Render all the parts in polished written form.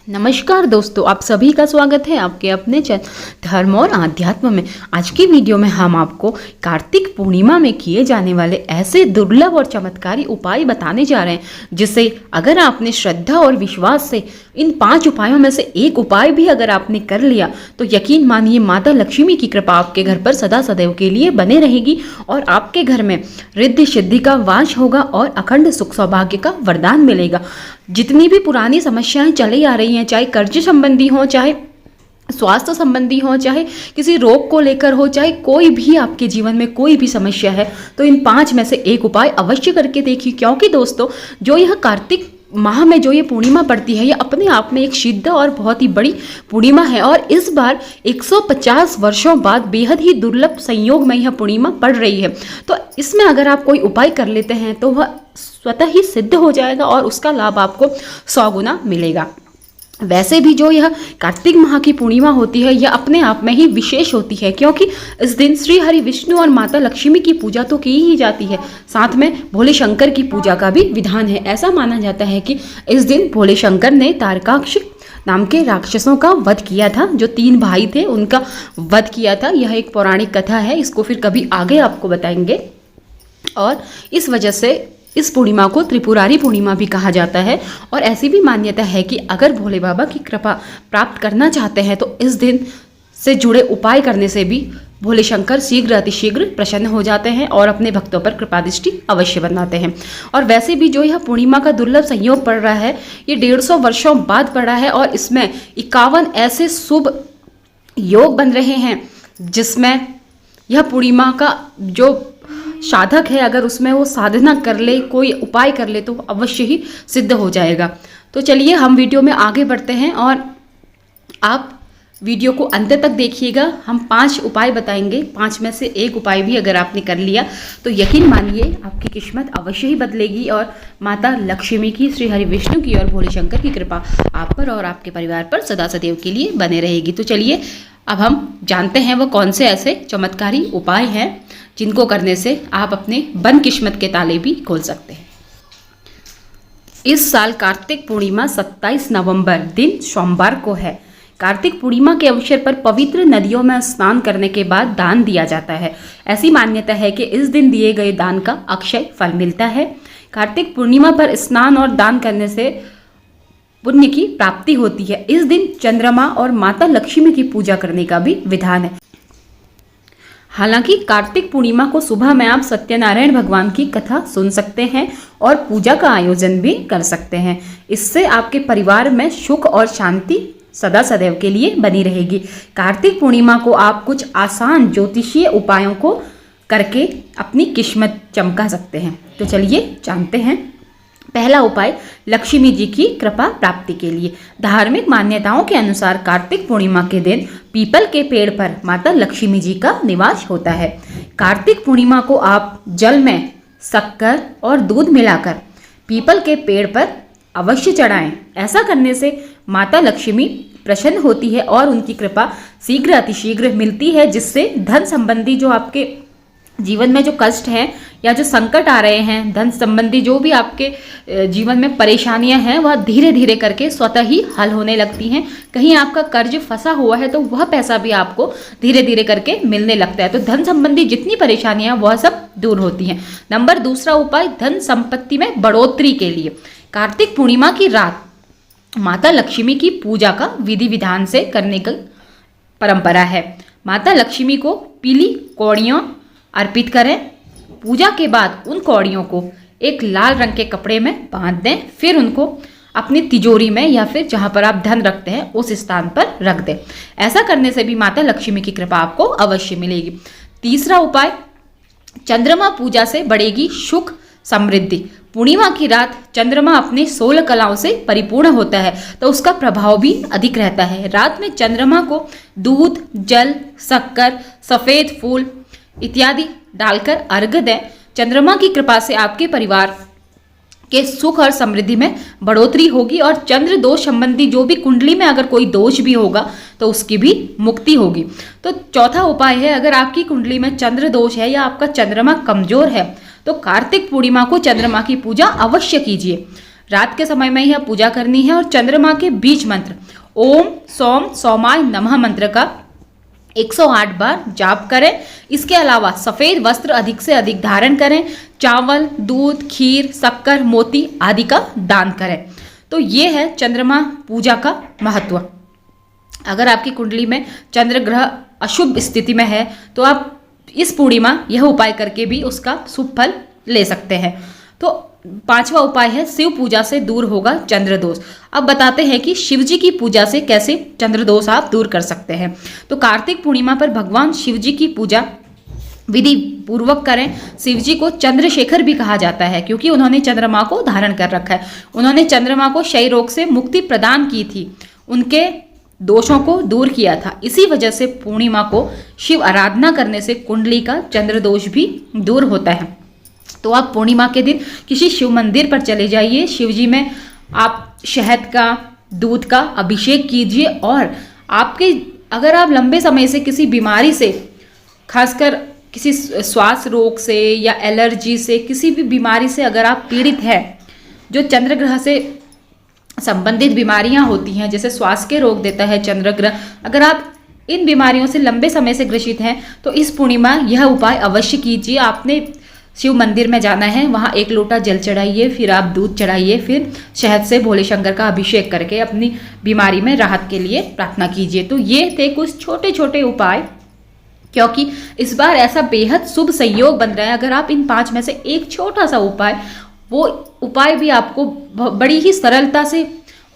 नमस्कार दोस्तों, आप सभी का स्वागत है आपके अपने चैनल धर्म और आध्यात्म में। आज की वीडियो में हम आपको कार्तिक पूर्णिमा में किए जाने वाले ऐसे दुर्लभ और चमत्कारी उपाय बताने जा रहे हैं, जिससे अगर आपने श्रद्धा और विश्वास से इन 5 उपायों में से एक उपाय भी अगर आपने कर लिया तो यकीन मानिए माता लक्ष्मी की कृपा आपके घर पर सदा सदैव के लिए बने रहेगी और आपके घर में रिद्धि सिद्धि का वास होगा और अखंड सुख सौभाग्य का वरदान मिलेगा। जितनी भी पुरानी समस्याएं चली आ रही हैं, चाहे कर्ज संबंधी हो, चाहे स्वास्थ्य संबंधी हो, चाहे किसी रोग को लेकर हो, चाहे कोई भी आपके जीवन में कोई भी समस्या है, तो इन 5 में से एक उपाय अवश्य करके देखिए। क्योंकि दोस्तों, जो यह कार्तिक माह में जो ये पूर्णिमा पड़ती है, यह अपने आप में एक सिद्ध और बहुत ही बड़ी पूर्णिमा है और इस बार 150 वर्षों बाद बेहद ही दुर्लभ संयोग में यह पूर्णिमा पड़ रही है। तो इसमें अगर आप कोई उपाय कर लेते हैं तो वह स्वतः ही सिद्ध हो जाएगा और उसका लाभ आपको 100 गुना मिलेगा। वैसे भी जो यह कार्तिक माह की पूर्णिमा होती है, यह अपने आप में ही विशेष होती है, क्योंकि इस दिन श्री हरि विष्णु और माता लक्ष्मी की पूजा तो की ही जाती है, साथ में भोले शंकर की पूजा का भी विधान है। ऐसा माना जाता है कि इस दिन भोले शंकर ने तारकाक्ष नाम के राक्षसों का वध किया था। जो 3 भाई थे उनका वध किया था। यह एक पौराणिक कथा है, इसको फिर कभी आगे आपको बताएंगे। और इस वजह से इस पूर्णिमा को त्रिपुरारी पूर्णिमा भी कहा जाता है। और ऐसी भी मान्यता है कि अगर भोले बाबा की कृपा प्राप्त करना चाहते हैं तो इस दिन से जुड़े उपाय करने से भी भोले शंकर शीघ्र अतिशीघ्र प्रसन्न हो जाते हैं और अपने भक्तों पर कृपा दृष्टि अवश्य बनाते हैं। और वैसे भी जो यह पूर्णिमा का दुर्लभ संयोग पड़ रहा है, ये 150 वर्षों बाद पड़ा है और इसमें 51 ऐसे शुभ योग बन रहे हैं जिसमें यह पूर्णिमा का जो साधक है, अगर उसमें वो साधना कर ले, कोई उपाय कर ले, तो अवश्य ही सिद्ध हो जाएगा। तो चलिए हम वीडियो में आगे बढ़ते हैं और आप वीडियो को अंत तक देखिएगा। हम 5 उपाय बताएंगे, 5 में से एक उपाय भी अगर आपने कर लिया तो यकीन मानिए आपकी किस्मत अवश्य ही बदलेगी और माता लक्ष्मी की, श्री हरि विष्णु की और भोले शंकर की कृपा आप पर और आपके परिवार पर सदा सदैव के लिए बने रहेगी। तो चलिए अब हम जानते हैं वो कौन से ऐसे चमत्कारी उपाय हैं जिनको करने से आप अपने बंद किस्मत के ताले भी खोल सकते हैं। इस साल कार्तिक पूर्णिमा 27 नवंबर दिन सोमवार को है। कार्तिक पूर्णिमा के अवसर पर पवित्र नदियों में स्नान करने के बाद दान दिया जाता है। ऐसी मान्यता है कि इस दिन दिए गए दान का अक्षय फल मिलता है। कार्तिक पूर्णिमा पर स्नान और दान करने से पुण्य की प्राप्ति होती है। इस दिन चंद्रमा और माता लक्ष्मी की पूजा करने का भी विधान है। हालांकि कार्तिक पूर्णिमा को सुबह में आप सत्यनारायण भगवान की कथा सुन सकते हैं और पूजा का आयोजन भी कर सकते हैं। इससे आपके परिवार में सुख और शांति सदा सदैव के लिए बनी रहेगी। कार्तिक पूर्णिमा को आप कुछ आसान ज्योतिषीय उपायों को करके अपनी किस्मत चमका सकते हैं। तो चलिए जानते हैं। पहला उपाय लक्ष्मी जी की कृपा प्राप्ति के लिए। धार्मिक मान्यताओं के अनुसार कार्तिक पूर्णिमा के दिन पीपल के पेड़ पर माता लक्ष्मी जी का निवास होता है। कार्तिक पूर्णिमा को आप जल में शक्कर और दूध मिलाकर पीपल के पेड़ पर अवश्य चढ़ाएं। ऐसा करने से माता लक्ष्मी प्रसन्न होती है और उनकी कृपा शीघ्र अतिशीघ्र मिलती है, जिससे धन संबंधी जो आपके जीवन में जो कष्ट हैं या जो संकट आ रहे हैं, धन संबंधी जो भी आपके जीवन में परेशानियां हैं, वह धीरे धीरे करके स्वतः ही हल होने लगती हैं। कहीं आपका कर्ज फंसा हुआ है तो वह पैसा भी आपको धीरे धीरे करके मिलने लगता है। तो धन संबंधी जितनी परेशानियां वह सब दूर होती हैं। नंबर दूसरा उपाय धन संपत्ति में बढ़ोतरी के लिए। कार्तिक पूर्णिमा की रात माता लक्ष्मी की पूजा का विधि विधान से करने की परंपरा है। माता लक्ष्मी को पीली कौड़ियाँ अर्पित करें। पूजा के बाद उन कौड़ियों को एक लाल रंग के कपड़े में बांध दें, फिर उनको अपनी तिजोरी में या फिर जहां पर आप धन रखते हैं उस स्थान पर रख दें। ऐसा करने से भी माता लक्ष्मी की कृपा आपको अवश्य मिलेगी। तीसरा उपाय चंद्रमा पूजा से बढ़ेगी सुख समृद्धि। पूर्णिमा की रात चंद्रमा अपने 16 कलाओं से परिपूर्ण होता है, तो उसका प्रभाव भी अधिक रहता है। रात में चंद्रमा को दूध, जल, शक्कर, सफेद फूल इत्यादि डालकर अर्घ्य दें। चंद्रमा की कृपा से आपके परिवार के सुख और समृद्धि में बढ़ोतरी होगी और चंद्र दोष संबंधी जो भी कुंडली में अगर कोई दोष भी होगा तो उसकी भी मुक्ति होगी। तो चौथा उपाय है, अगर आपकी कुंडली में चंद्र दोष है या आपका चंद्रमा कमजोर है तो कार्तिक पूर्णिमा को चंद्रमा की पूजा अवश्य कीजिए। रात के समय में यह पूजा करनी है और चंद्रमा के बीज मंत्र ओम सोम सोमाय नमः मंत्र का 108 बार जाप करें। इसके अलावा सफ़ेद वस्त्र अधिक से अधिक धारण करें, चावल, दूध, खीर, शक्कर, मोती आदि का दान करें। तो ये है चंद्रमा पूजा का महत्व। अगर आपकी कुंडली में चंद्र ग्रह अशुभ स्थिति में है तो आप इस पूर्णिमा यह उपाय करके भी उसका शुभ फल ले सकते हैं। तो 5वां उपाय है शिव पूजा से दूर होगा चंद्र दोष। अब बताते हैं कि शिव जी की पूजा से कैसे चंद्र दोष आप दूर कर सकते हैं। तो कार्तिक पूर्णिमा पर भगवान शिव जी की पूजा विधि पूर्वक करें। शिव जी को चंद्रशेखर भी कहा जाता है क्योंकि उन्होंने चंद्रमा को धारण कर रखा है। उन्होंने चंद्रमा को क्षय रोग से मुक्ति प्रदान की थी, उनके दोषों को दूर किया था। इसी वजह से पूर्णिमा को शिव आराधना करने से कुंडली का चंद्र दोष भी दूर होता है। तो आप पूर्णिमा के दिन किसी शिव मंदिर पर चले जाइए, शिव जी में आप शहद का, दूध का अभिषेक कीजिए और आपके अगर आप लंबे समय से किसी बीमारी से, खासकर किसी श्वास रोग से या एलर्जी से, किसी भी बीमारी से अगर आप पीड़ित हैं, जो चंद्र ग्रह से संबंधित बीमारियां होती हैं, जैसे श्वास के रोग देता है चंद्र ग्रह, अगर आप इन बीमारियों से लंबे समय से ग्रसित हैं तो इस पूर्णिमा यह उपाय अवश्य कीजिए। आपने शिव मंदिर में जाना है, वहाँ 1 लोटा जल चढ़ाइए, फिर आप दूध चढ़ाइए, फिर शहद से भोले शंकर का अभिषेक करके अपनी बीमारी में राहत के लिए प्रार्थना कीजिए। तो ये थे कुछ छोटे छोटे उपाय, क्योंकि इस बार ऐसा बेहद शुभ संयोग बन रहा है। अगर आप इन 5 में से एक छोटा सा उपाय, वो उपाय भी आपको बड़ी ही सरलता से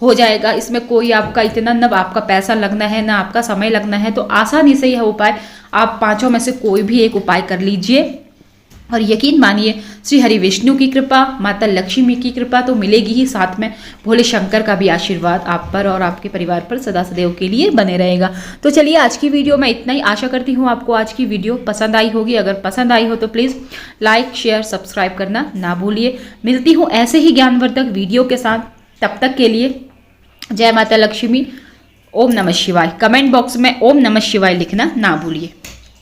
हो जाएगा। इसमें कोई आपका इतना न आपका पैसा लगना है, ना आपका समय लगना है। तो आसानी से यह उपाय आप 5 में से कोई भी एक उपाय कर लीजिए और यकीन मानिए श्री हरि विष्णु की कृपा, माता लक्ष्मी की कृपा तो मिलेगी ही, साथ में भोले शंकर का भी आशीर्वाद आप पर और आपके परिवार पर सदा सदैव के लिए बने रहेगा। तो चलिए आज की वीडियो में इतना ही। आशा करती हूँ आपको आज की वीडियो पसंद आई होगी। अगर पसंद आई हो तो प्लीज़ लाइक, शेयर, सब्सक्राइब करना ना भूलिए। मिलती हूँ ऐसे ही ज्ञानवर्धक वीडियो के साथ। तब तक के लिए जय माता लक्ष्मी, ओम नमः शिवाय। कमेंट बॉक्स में ओम नमः शिवाय लिखना ना भूलिए।